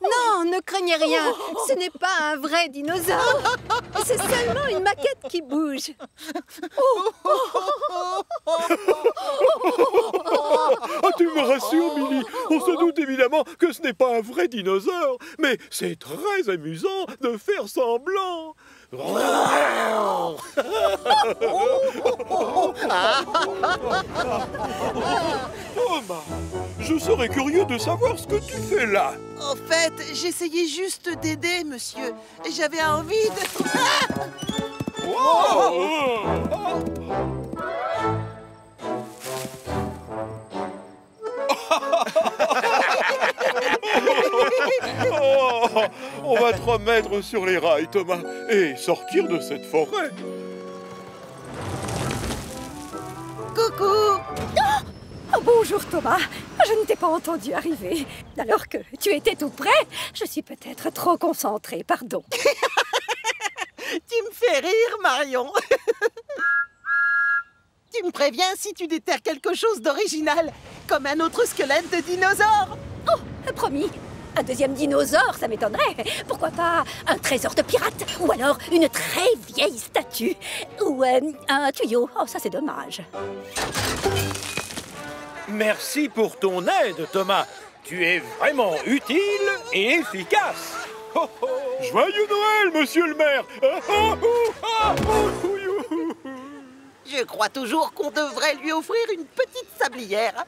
Non, ne craignez rien. Ce n'est pas un vrai dinosaure. C'est seulement une maquette qui bouge. Ah, tu me rassures, Milly. On se doute évidemment que ce n'est pas un vrai dinosaure, mais c'est très amusant de faire semblant. Thomas, je serais curieux de savoir ce que tu fais là. En fait, j'essayais juste d'aider, monsieur. J'avais envie de... Oh, on va te remettre sur les rails, Thomas, et sortir de cette forêt. Coucou! Oh, bonjour Thomas, je ne t'ai pas entendu arriver. Alors que tu étais tout près, je suis peut-être trop concentrée, pardon. Tu me fais rire, Marion. Tu me préviens si tu déterres quelque chose d'original, comme un autre squelette de dinosaure. Oh, promis. Un deuxième dinosaure, ça m'étonnerait. Pourquoi pas un trésor de pirate? Ou alors une très vieille statue? Ou un tuyau? Oh, ça c'est dommage. Merci pour ton aide, Thomas. Tu es vraiment utile et efficace. Oh, oh. Joyeux Noël, monsieur le maire. Je crois toujours qu'on devrait lui offrir une petite sablière.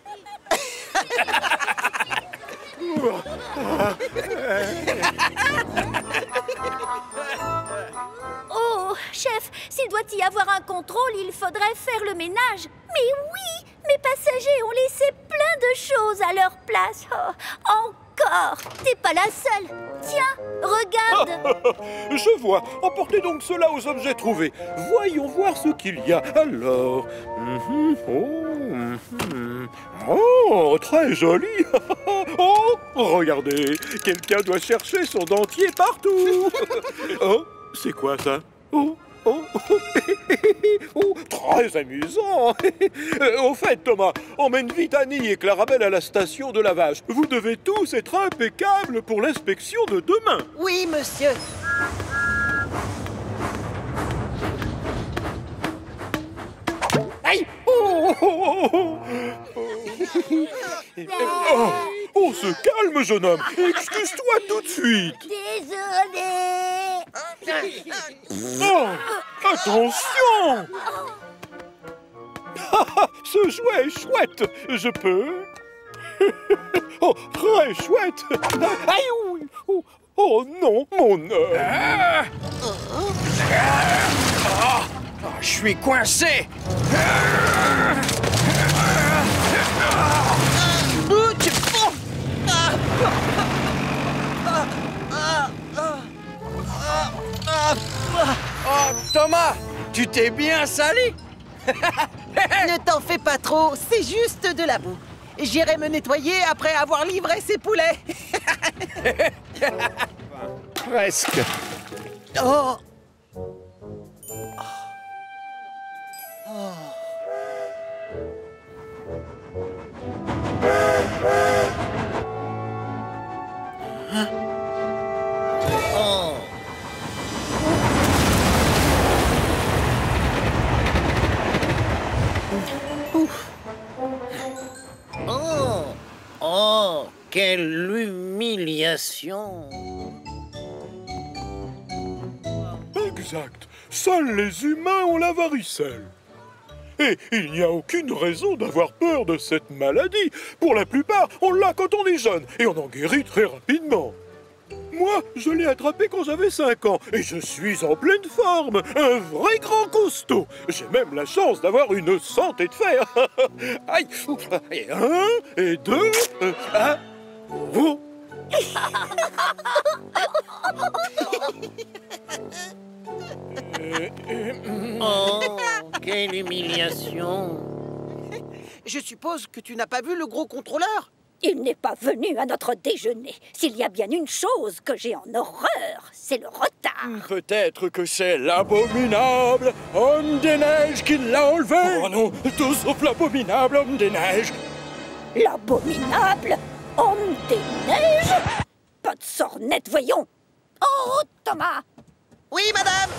Oh, chef, s'il doit y avoir un contrôle, il faudrait faire le ménage. Mais oui, mes passagers ont laissé plein de choses à leur place. Oh, encore, t'es pas la seule. Tiens, regarde. Je vois. Emportez donc cela aux objets trouvés. Voyons voir ce qu'il y a. Alors... Oh, très joli. Oh, regardez. Quelqu'un doit chercher son dentier partout. Oh, c'est quoi ça? Oh, oh, oh, très amusant. Au fait, Thomas, emmène vite Annie et Clarabelle à la station de lavage. Vous devez tous être impeccables pour l'inspection de demain. Oui, monsieur. Aïe! Oh, oh, oh, oh. Oh, se calme, jeune homme. Excuse-toi tout de suite. Désolée. Oh, attention. Ce jouet est chouette. Je peux? Oh, très chouette. Aïe, oh, oh non, mon œil. Je suis coincé. Oh, Thomas, tu t'es bien sali. Ne t'en fais pas trop, c'est juste de la boue. J'irai me nettoyer après avoir livré ces poulets. Presque. Oh. Oh, quelle humiliation! Exact. Seuls les humains ont la varicelle. Et il n'y a aucune raison d'avoir peur de cette maladie. Pour la plupart, on l'a quand on est jeune et on en guérit très rapidement. Moi, je l'ai attrapé quand j'avais 5 ans et je suis en pleine forme, un vrai grand costaud. J'ai même la chance d'avoir une santé de fer. Aïe, et 1 et 2, oh. Oh, quelle humiliation! Je suppose que tu n'as pas vu le gros contrôleur? Il n'est pas venu à notre déjeuner. S'il y a bien une chose que j'ai en horreur, c'est le retard. Peut-être que c'est l'abominable homme des neiges qui l'a enlevé. Oh non, tout sauf l'abominable homme des neiges. L'abominable homme des neiges. Pas de sornette, voyons. Oh, Thomas. Oui, madame.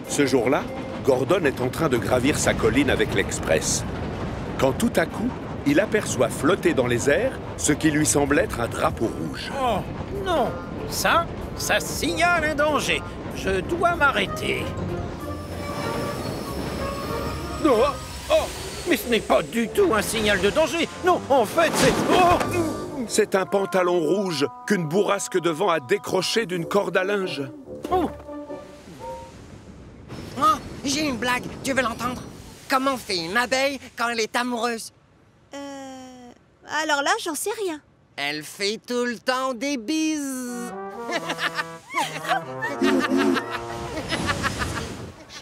Ce jour-là, Gordon est en train de gravir sa colline avec l'Express. Quand tout à coup, il aperçoit flotter dans les airs ce qui lui semble être un drapeau rouge. Oh, non. Ça signale un danger. Je dois m'arrêter. Oh, oh, mais ce n'est pas du tout un signal de danger. Non, en fait, c'est... Oh, C'est un pantalon rouge qu'une bourrasque de vent a décroché d'une corde à linge. oh. Oh, j'ai une blague. Tu veux l'entendre? Comment fait une abeille quand elle est amoureuse? Alors là, j'en sais rien. Elle fait tout le temps des bises.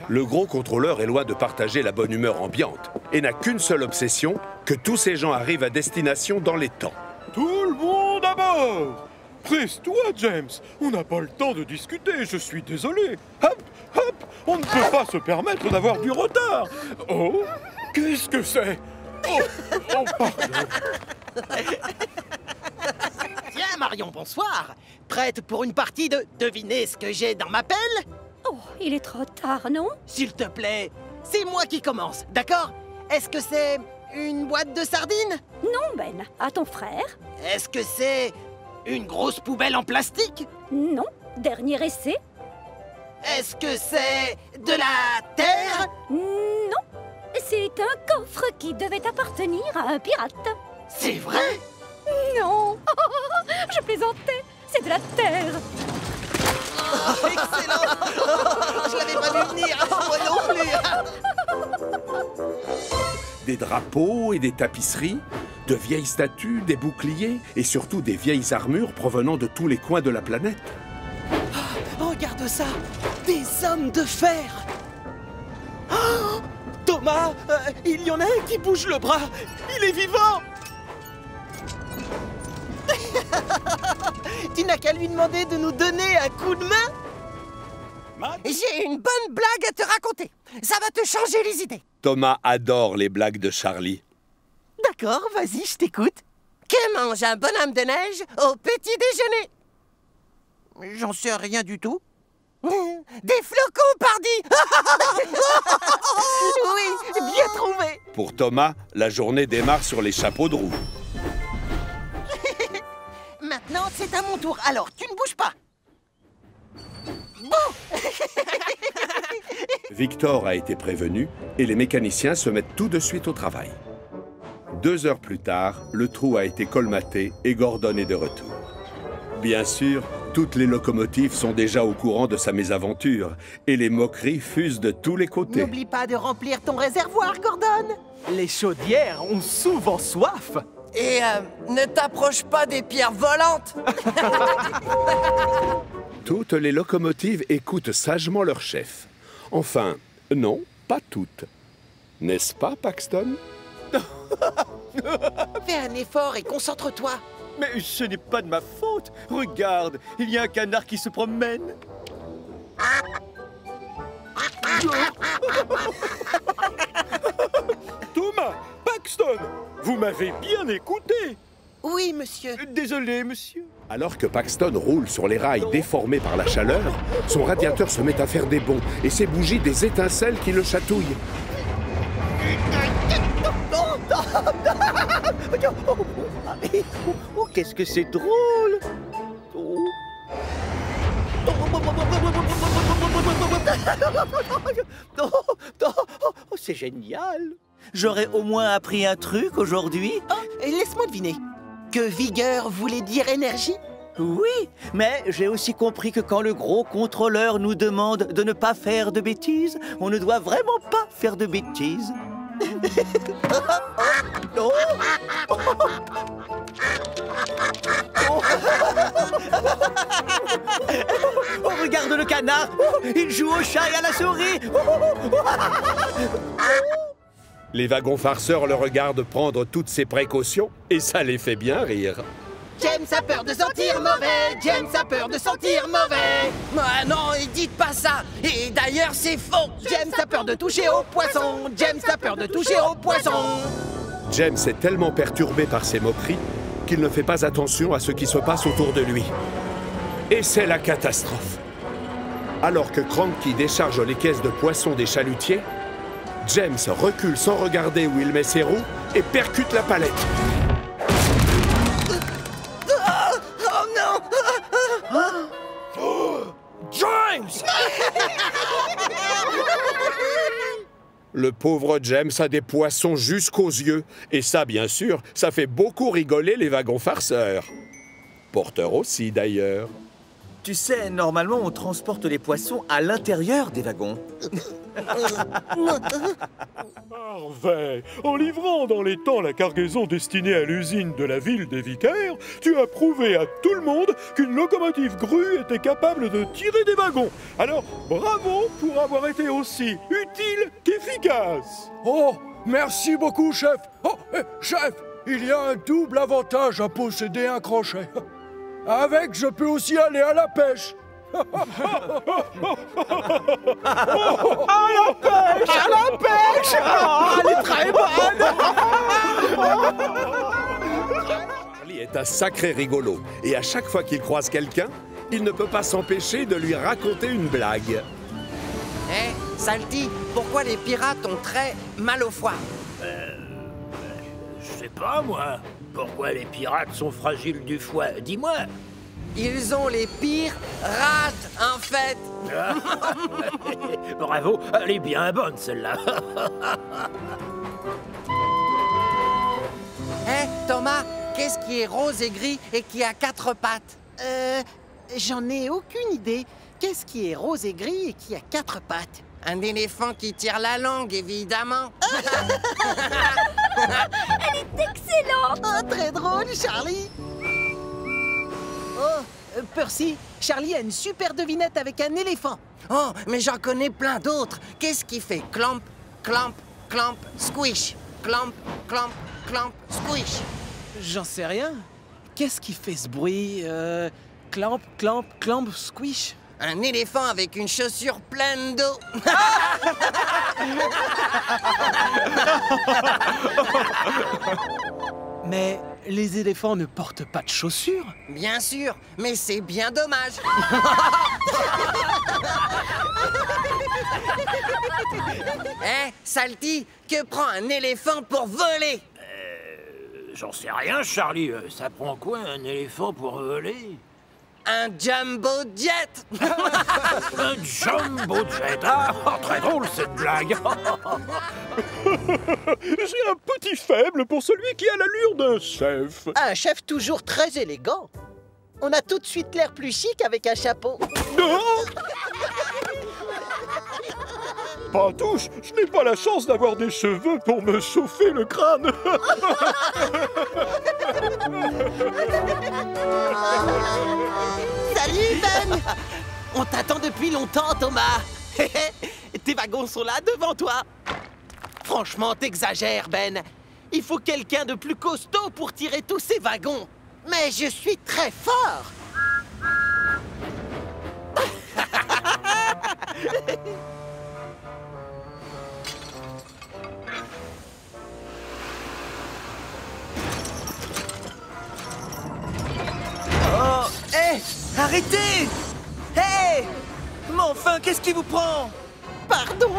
Le gros contrôleur est loin de partager la bonne humeur ambiante et n'a qu'une seule obsession, que tous ces gens arrivent à destination dans les temps. Tout le monde à bord! Presse-toi, James. On n'a pas le temps de discuter, je suis désolé. Hop, hop, on ne peut pas se permettre d'avoir du retard. Oh, qu'est-ce que c'est? Oh, oh, pardon. Tiens, Marion, bonsoir. Prête pour une partie de devinez ce que j'ai dans ma pelle? Oh, il est trop tard, non? S'il te plaît, c'est moi qui commence, d'accord? Est-ce que c'est une boîte de sardines? Non, Ben. À ton frère? Est-ce que c'est une grosse poubelle en plastique? Non. Dernier essai? Est-ce que c'est de la terre? Non. C'est un coffre qui devait appartenir à un pirate. C'est vrai? Non. Je plaisantais. C'est de la terre. Excellent. Je l'avais pas vu venir, moi non plus. Des drapeaux et des tapisseries, de vieilles statues, des boucliers et surtout des vieilles armures provenant de tous les coins de la planète. Regarde ça, des hommes de fer. Oh, Thomas, il y en a un qui bouge le bras. Il est vivant. Tu n'as qu'à lui demander de nous donner un coup de main. J'ai une bonne blague à te raconter. Ça va te changer les idées. Thomas adore les blagues de Charlie. D'accord, vas-y, je t'écoute. Que mange un bonhomme de neige au petit déjeuner? J'en sais rien du tout. Des flocons, pardi. Oui, bien trouvé. Pour Thomas, la journée démarre sur les chapeaux de roue. Maintenant, c'est à mon tour. Alors, tu ne bouges pas. Bon. Victor a été prévenu et les mécaniciens se mettent tout de suite au travail. 2 heures plus tard, le trou a été colmaté et Gordon est de retour. Bien sûr, toutes les locomotives sont déjà au courant de sa mésaventure et les moqueries fusent de tous les côtés. N'oublie pas de remplir ton réservoir, Gordon. Les chaudières ont souvent soif. Et ne t'approche pas des pierres volantes. Toutes les locomotives écoutent sagement leur chef. Enfin, non, pas toutes. N'est-ce pas, Paxton? Fais un effort et concentre-toi. Mais ce n'est pas de ma faute. Regarde, il y a un canard qui se promène. Thomas, Paxton, vous m'avez bien écouté. Oui, monsieur. Désolé, monsieur. Alors que Paxton roule sur les rails déformés par la chaleur, son radiateur se met à faire des bonds et ses bougies des étincelles qui le chatouillent. Oh, qu'est-ce que c'est drôle. Oh. Oh, c'est génial. J'aurais au moins appris un truc aujourd'hui. Et laisse-moi deviner. Que vigueur voulait dire énergie? Oui, mais j'ai aussi compris que quand le gros contrôleur nous demande de ne pas faire de bêtises, on ne doit vraiment pas faire de bêtises. Oh. Oh, regarde le canard. Oh, il joue au chat et à la souris. Les wagons farceurs le regardent prendre toutes ses précautions et ça les fait bien rire. James a peur de sentir mauvais. James a peur de sentir mauvais. Ah non, dites pas ça. Et d'ailleurs, c'est faux. James a peur de toucher aux poissons. James a peur de toucher aux poissons. James est tellement perturbé par ces moqueries qu'il ne fait pas attention à ce qui se passe autour de lui. Et c'est la catastrophe. Alors que Cranky décharge les caisses de poissons des chalutiers, James recule sans regarder où il met ses roues et percute la palette. Oh non! James! Le pauvre James a des poissons jusqu'aux yeux. Et ça, bien sûr, ça fait beaucoup rigoler les wagons farceurs. Porteurs aussi, d'ailleurs. Tu sais, normalement, on transporte les poissons à l'intérieur des wagons. Parfait. En livrant dans les temps la cargaison destinée à l'usine de la ville des Vicaires, tu as prouvé à tout le monde qu'une locomotive grue était capable de tirer des wagons. Alors, bravo pour avoir été aussi utile qu'efficace. Oh, merci beaucoup, chef. Oh, chef, il y a un double avantage à posséder un crochet. Avec, je peux aussi aller à la pêche. À la pêche! À la pêche! Oh, elle est très bonne! Charlie est un sacré rigolo. Et à chaque fois qu'il croise quelqu'un, il ne peut pas s'empêcher de lui raconter une blague. Hé, Salty, pourquoi les pirates ont très mal au foie? Je sais pas, moi. Pourquoi les pirates sont fragiles du foie? Dis-moi. Ils ont les pires rats, en fait. Bravo, elle est bien bonne, celle-là. Hé, Thomas, qu'est-ce qui est rose et gris et qui a 4 pattes? J'en ai aucune idée. Qu'est-ce qui est rose et gris et qui a 4 pattes? Un éléphant qui tire la langue, évidemment. Elle est excellente! Oh, très drôle, Charlie! Oh, Percy, Charlie a une super devinette avec un éléphant. Oh, mais j'en connais plein d'autres. Qu'est-ce qui fait clamp, clamp, clamp, squish? Clamp, clamp, clamp, squish. J'en sais rien. Qu'est-ce qui fait ce bruit? Clamp, clamp, clamp, squish? Un éléphant avec une chaussure pleine d'eau. Mais les éléphants ne portent pas de chaussures. Bien sûr, mais c'est bien dommage. Hé, Salty, que prend un éléphant pour voler? J'en sais rien, Charlie. Ça prend quoi, un éléphant pour voler? Un jumbo jet. Un jumbo jet. Ah, très drôle cette blague. J'ai un petit faible pour celui qui a l'allure d'un chef. Un chef toujours très élégant. On a tout de suite l'air plus chic avec un chapeau. Non! Pas touche, je n'ai pas la chance d'avoir des cheveux pour me chauffer le crâne. Salut, Ben! On t'attend depuis longtemps, Thomas. Tes wagons sont là devant toi. Franchement, t'exagères, Ben. Il faut quelqu'un de plus costaud pour tirer tous ces wagons. Mais je suis très fort. Oh, hé! Arrêtez! Hé! Mais enfin, qu'est-ce qui vous prend? Pardon.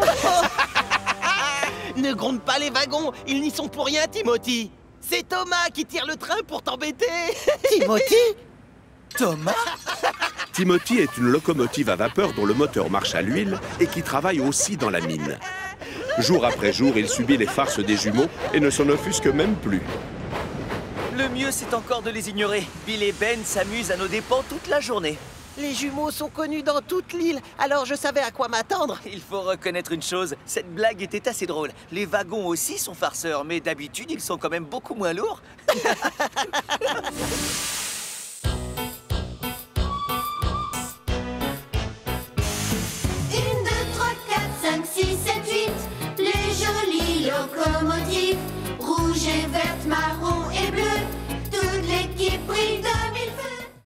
Ne gronde pas les wagons, ils n'y sont pour rien, Timothy. C'est Thomas qui tire le train pour t'embêter. Timothy? Thomas? Timothy est une locomotive à vapeur dont le moteur marche à l'huile et qui travaille aussi dans la mine. Jour après jour, il subit les farces des jumeaux et ne s'en offusque même plus. Le mieux, c'est encore de les ignorer. Bill et Ben s'amusent à nos dépens toute la journée. Les jumeaux sont connus dans toute l'île, alors je savais à quoi m'attendre. Il faut reconnaître une chose, cette blague était assez drôle. Les wagons aussi sont farceurs, mais d'habitude, ils sont quand même beaucoup moins lourds.